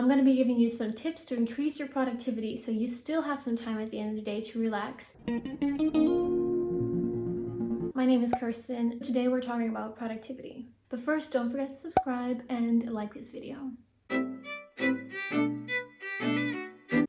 I'm going to be giving you some tips to increase your productivity so you still have some time at the end of the day to relax. My name is Kirsten. Today we're talking about productivity. But first, don't forget to subscribe and like this video.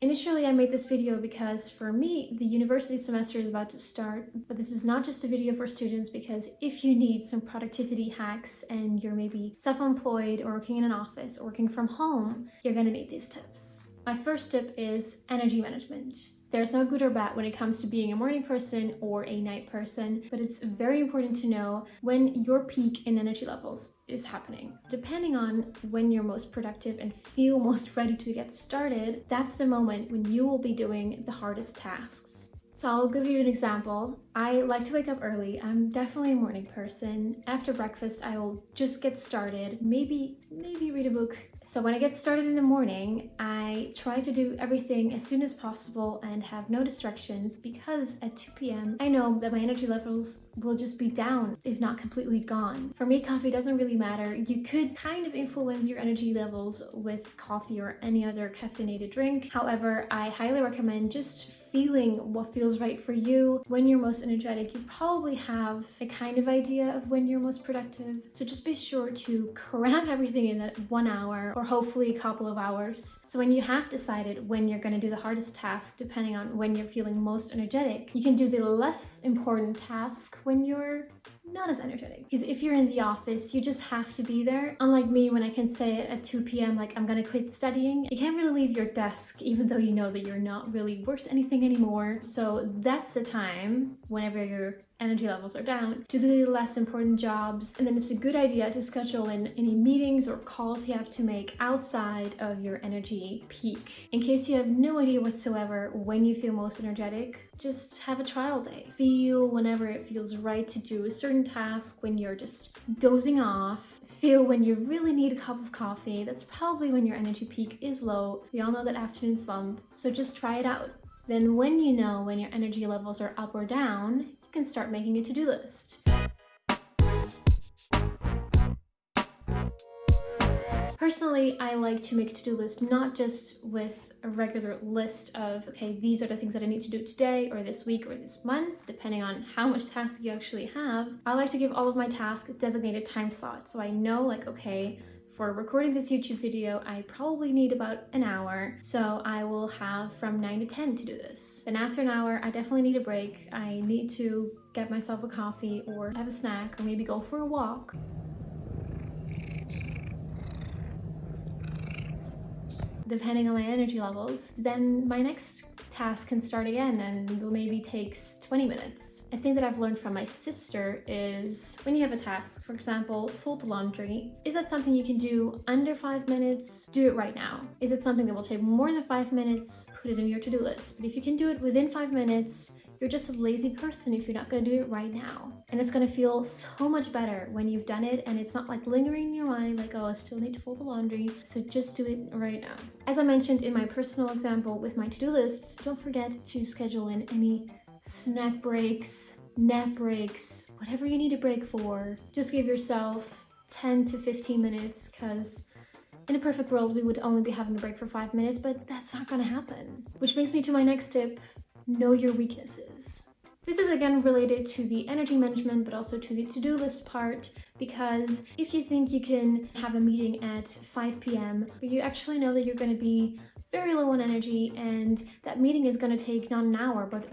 Initially, I made this video because for me, the university semester is about to start, but this is not just a video for students because if you need some productivity hacks and you're maybe self-employed or working in an office or working from home, you're gonna need these tips. My first tip is energy management. There's no good or bad when it comes to being a morning person or a night person, but it's very important to know when your peak in energy levels is happening. Depending on when you're most productive and feel most ready to get started, that's the moment when you will be doing the hardest tasks. So I'll give you an example. I like to wake up early. I'm definitely a morning person. After breakfast, I will just get started, maybe read a book. So when I get started in the morning, I try to do everything as soon as possible and have no distractions because at 2 p.m. I know that my energy levels will just be down, if not completely gone. For me, coffee doesn't really matter. You could kind of influence your energy levels with coffee or any other caffeinated drink. However, I highly recommend just feeling what feels right for you. When you're most energetic, you probably have a kind of idea of when you're most productive. So just be sure to cram everything in that 1 hour or hopefully a couple of hours. So when you have decided when you're going to do the hardest task, depending on when you're feeling most energetic, you can do the less important task when you're not as energetic. Because if you're in the office, you just have to be there. Unlike me, when I can say at 2 p.m. like I'm gonna quit studying, you can't really leave your desk even though you know that you're not really worth anything anymore. So that's the time, whenever your energy levels are down, to do the less important jobs. And then it's a good idea to schedule in any meetings or calls you have to make outside of your energy peak. In case you have no idea whatsoever when you feel most energetic, just have a trial day. Feel whenever it feels right to do a certain task, when you're just dozing off. Feel when you really need a cup of coffee. That's probably when your energy peak is low. We all know that afternoon slump, so just try it out. Then when you know when your energy levels are up or down, you can start making a to-do list. Personally, I like to make a to-do list not just with a regular list of, okay, these are the things that I need to do today or this week or this month, depending on how much tasks you actually have. I like to give all of my tasks designated time slots. So I know like, okay, for recording this YouTube video, I probably need about an hour. So I will have from 9 to 10 to do this. Then after an hour, I definitely need a break. I need to get myself a coffee or have a snack or maybe go for a walk. Depending on my energy levels, then my next task can start again and maybe takes 20 minutes. A thing that I've learned from my sister is when you have a task, for example, fold the laundry, is that something you can do under 5 minutes? Do it right now. Is it something that will take more than 5 minutes? Put it in your to-do list. But if you can do it within 5 minutes, you're just a lazy person if you're not going to do it right now. And it's going to feel so much better when you've done it and it's not like lingering in your mind like, oh, I still need to fold the laundry. So just do it right now. As I mentioned in my personal example with my to-do lists, don't forget to schedule in any snack breaks, nap breaks, whatever you need a break for. Just give yourself 10 to 15 minutes because in a perfect world, we would only be having a break for 5 minutes, but that's not going to happen. Which brings me to my next tip. Know your weaknesses. This is again related to the energy management, but also to the to-do list part, because if you think you can have a meeting at 5 p.m., but you actually know that you're going to be very low on energy and that meeting is going to take not an hour, but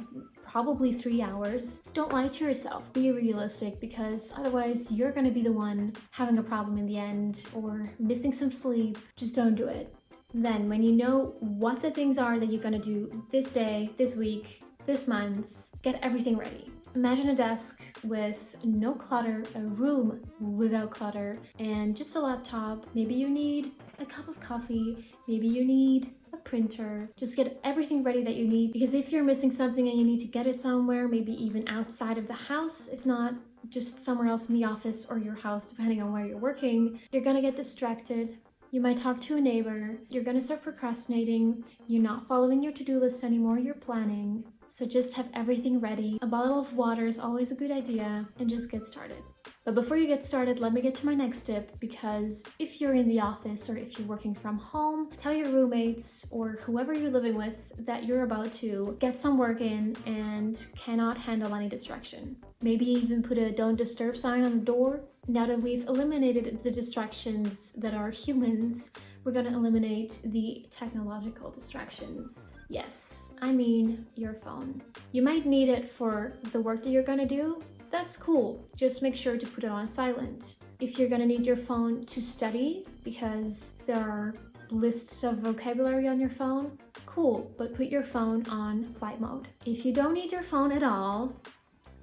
probably 3 hours, don't lie to yourself. Be realistic, because otherwise you're going to be the one having a problem in the end or missing some sleep. Just don't do it. Then when you know what the things are that you're gonna do this day, this week, this month, get everything ready. Imagine a desk with no clutter, a room without clutter, and just a laptop. Maybe you need a cup of coffee, maybe you need a printer. Just get everything ready that you need, because if you're missing something and you need to get it somewhere, maybe even outside of the house, if not just somewhere else in the office or your house, depending on where you're working, you're gonna get distracted. You might talk to a neighbor, you're gonna start procrastinating, you're not following your to-do list anymore, you're planning. So just have everything ready. A bottle of water is always a good idea, and just get started. But before you get started, let me get to my next tip, because if you're in the office or if you're working from home, tell your roommates or whoever you're living with that you're about to get some work in and cannot handle any distraction. Maybe even put a don't disturb sign on the door. Now that we've eliminated the distractions that are humans, we're gonna eliminate the technological distractions. Yes, I mean your phone. You might need it for the work that you're gonna do. That's cool. Just make sure to put it on silent. If you're gonna need your phone to study because there are lists of vocabulary on your phone, cool, but put your phone on flight mode. If you don't need your phone at all,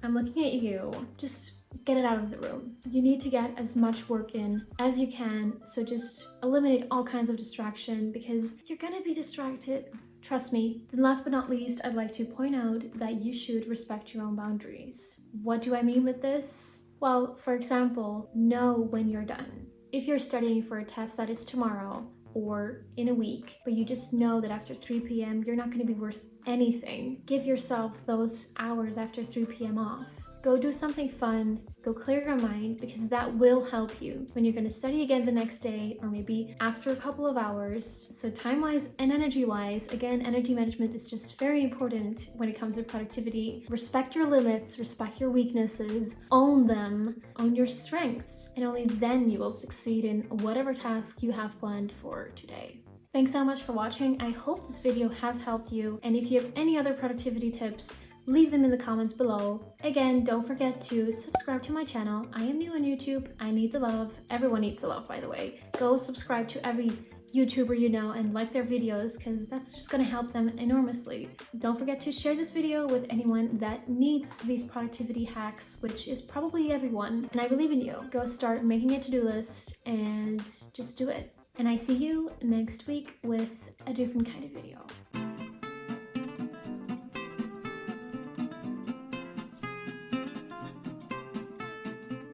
I'm looking at you, just get it out of the room. You need to get as much work in as you can, so just eliminate all kinds of distraction because you're gonna be distracted. Trust me. Then last but not least, I'd like to point out that you should respect your own boundaries. What do I mean with this? Well, for example, know when you're done. If you're studying for a test that is tomorrow or in a week, but you just know that after 3 p.m. you're not going to be worth anything, give yourself those hours after 3 p.m. off. Go do something fun, go clear your mind, because that will help you when you're going to study again the next day or maybe after a couple of hours. So time-wise and energy-wise, again, energy management is just very important when it comes to productivity. Respect your limits, respect your weaknesses, own them, own your strengths, and only then you will succeed in whatever task you have planned for today. Thanks so much for watching. I hope this video has helped you, and if you have any other productivity tips, leave them in the comments below. Again, don't forget to subscribe to my channel. I am new on YouTube. I need the love. Everyone needs the love, by the way. Go subscribe to every YouTuber you know and like their videos, because that's just going to help them enormously. Don't forget to share this video with anyone that needs these productivity hacks, which is probably everyone. And I believe in you. Go start making a to-do list and just do it. And I see you next week with a different kind of video.